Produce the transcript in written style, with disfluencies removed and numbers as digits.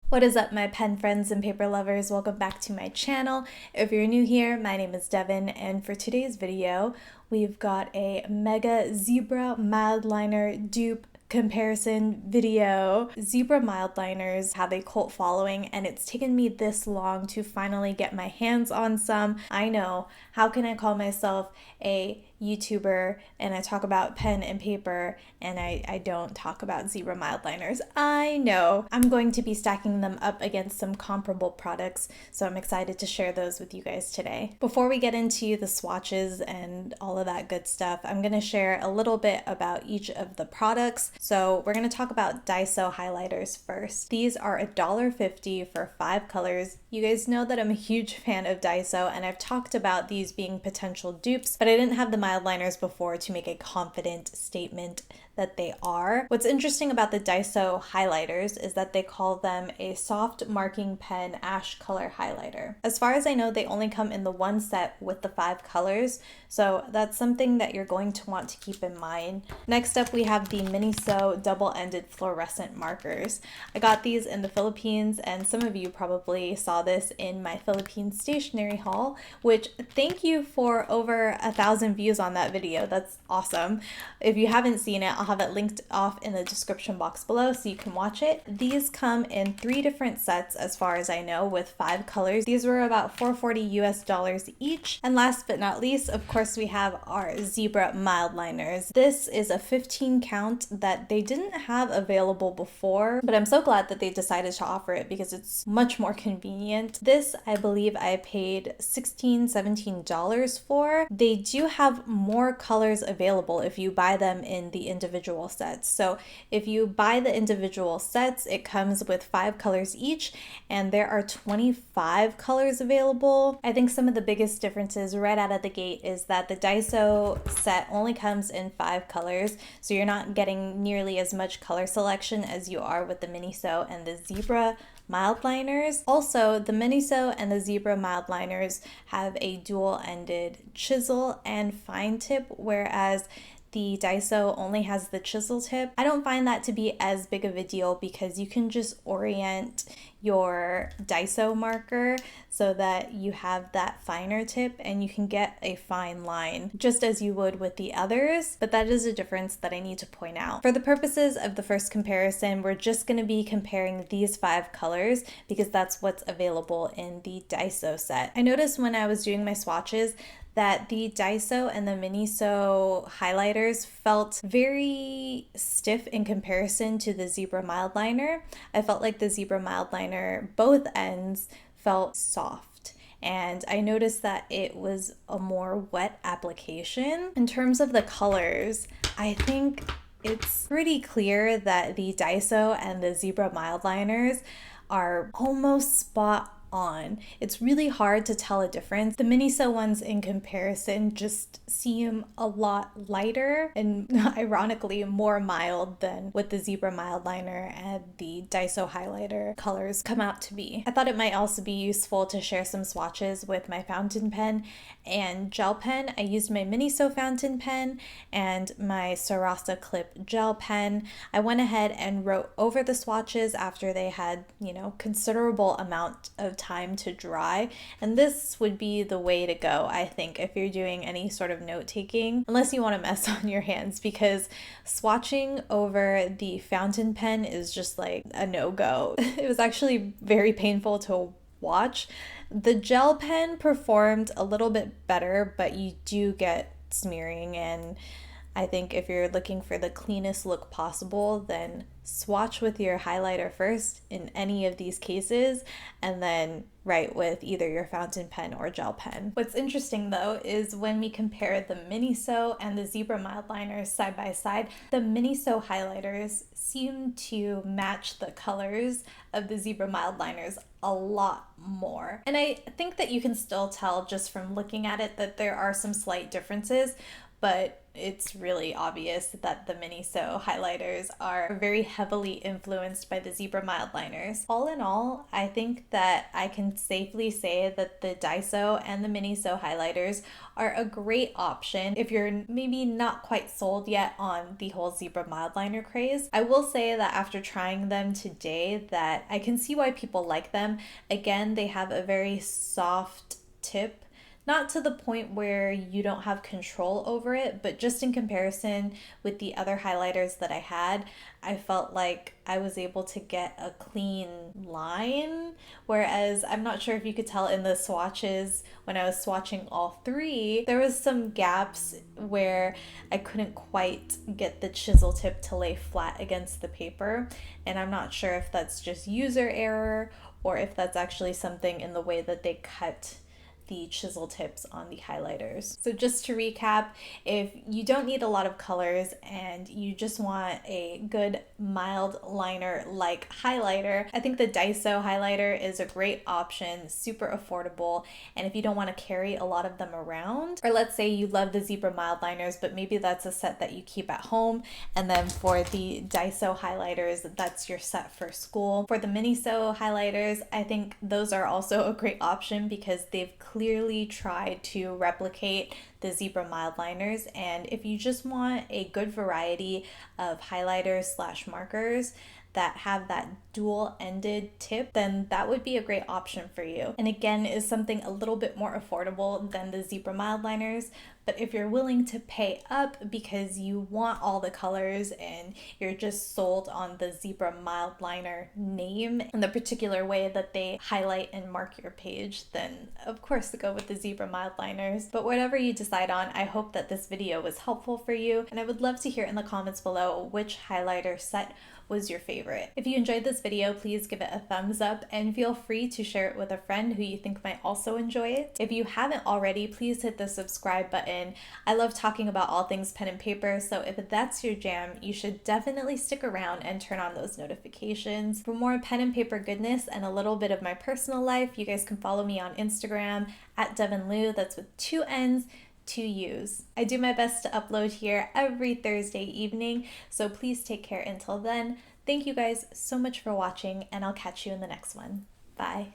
What is up, my pen friends and paper lovers? Welcome back to my channel. If you're new here, my name is Devin, and for today's video, we've got a mega Zebra Mildliner dupe comparison video. Zebra Mildliners have a cult following, and it's taken me this long to finally get my hands on some. I know, how can I call myself a YouTuber and I talk about pen and paper and I don't talk about Zebra Mildliners? I know. I'm going to be stacking them up against some comparable products, so I'm excited to share those with you guys today. Before we get into the swatches and all of that good stuff, I'm going to share a little bit about each of the products. So we're going to talk about Daiso highlighters first. These are $1.50 for 5 colors. You guys know that I'm a huge fan of Daiso, and I've talked about these being potential dupes, but I didn't have the Mildliners before to make a confident statement that they are. What's interesting about the Daiso highlighters is that they call them a soft marking pen ash color highlighter. As far as I know, they only come in the one set with the 5 colors, so that's something that you're going to want to keep in mind. Next up, we have the Miniso double-ended fluorescent markers. I got these in the Philippines, and some of you probably saw this in my Philippine stationery haul, which thank you for over 1,000 views on that video. That's awesome. If you haven't seen it, I'll have it linked off in the description box below so you can watch it. These come in 3 different sets as far as I know, with 5 colors. These were about $4.40 US each. And last but not least, of course, we have our Zebra Mildliners. This is a 15 count that they didn't have available before, but I'm so glad that they decided to offer it because it's much more convenient. This, I believe I paid $16, $17 for. They do have more colors available if you buy them in the individual sets. So if you buy the individual sets, it comes with 5 colors each, and there are 25 colors available. I think some of the biggest differences right out of the gate is that the Daiso set only comes in 5 colors, so you're not getting nearly as much color selection as you are with the Miniso and the Zebra Mildliners. Also, the Miniso and the Zebra Mildliners have a dual-ended chisel and fine tip, whereas the Daiso only has the chisel tip. I don't find that to be as big of a deal because you can just orient your Daiso marker so that you have that finer tip and you can get a fine line just as you would with the others, but that is a difference that I need to point out. For the purposes of the first comparison, we're just going to be comparing these 5 colors because that's what's available in the Daiso set. I noticed when I was doing my swatches that the Daiso and the Miniso highlighters felt very stiff in comparison to the Zebra Mildliner. I felt like the Zebra Mildliner, both ends, felt soft. And I noticed that it was a more wet application. In terms of the colors, I think it's pretty clear that the Daiso and the Zebra Mildliners are almost spot on. It's really hard to tell a difference. The Miniso ones in comparison just seem a lot lighter and ironically more mild than what the Zebra Mildliner and the Daiso highlighter colors come out to be. I thought it might also be useful to share some swatches with my fountain pen and gel pen. I used my Miniso fountain pen and my Sarasa Clip gel pen. I went ahead and wrote over the swatches after they had, considerable amount of time to dry, and this would be the way to go, I think, if you're doing any sort of note taking, unless you want to mess on your hands, because swatching over the fountain pen is just like a no-go. It was actually very painful to watch. The gel pen performed a little bit better, but you do get smearing, and I think if you're looking for the cleanest look possible, then swatch with your highlighter first in any of these cases, and then write with either your fountain pen or gel pen. What's interesting though is when we compare the Miniso and the Zebra Mildliners side by side, the Miniso highlighters seem to match the colors of the Zebra Mildliners a lot more. And I think that you can still tell just from looking at it that there are some slight differences, but it's really obvious that the Miniso highlighters are very heavily influenced by the Zebra Mildliners. All in all, I think that I can safely say that the Daiso and the Miniso highlighters are a great option if you're maybe not quite sold yet on the whole Zebra Mildliner craze. I will say that after trying them today that I can see why people like them. Again, they have a very soft tip, not to the point where you don't have control over it, but just in comparison with the other highlighters that I had, I felt like I was able to get a clean line. Whereas I'm not sure if you could tell in the swatches when I was swatching all three, there was some gaps where I couldn't quite get the chisel tip to lay flat against the paper. And I'm not sure if that's just user error or if that's actually something in the way that they cut the chisel tips on the highlighters. So just to recap, if you don't need a lot of colors and you just want a good mild liner like highlighter, I think the Daiso highlighter is a great option, super affordable. And if you don't want to carry a lot of them around, or let's say you love the Zebra Mildliners, but maybe that's a set that you keep at home, and then for the Daiso highlighters, that's your set for school. For the Miniso highlighters, I think those are also a great option because they've clearly tried to replicate the Zebra Mildliners, and if you just want a good variety of highlighters slash markers that have that dual-ended tip, then that would be a great option for you. And again, is something a little bit more affordable than the Zebra Mildliners, but if you're willing to pay up because you want all the colors and you're just sold on the Zebra Mildliner name and the particular way that they highlight and mark your page, then of course go with the Zebra Mildliners. But whatever you decide on, I hope that this video was helpful for you, and I would love to hear in the comments below which highlighter set was your favorite. If you enjoyed this video, please give it a thumbs up and feel free to share it with a friend who you think might also enjoy it. If you haven't already, please hit the subscribe button. I love talking about all things pen and paper, so if that's your jam, you should definitely stick around and turn on those notifications. For more pen and paper goodness and a little bit of my personal life, you guys can follow me on Instagram at Devin N, that's with 2 N's, 2 U's. I do my best to upload here every Thursday evening, so please take care until then. Thank you guys so much for watching, and I'll catch you in the next one. Bye.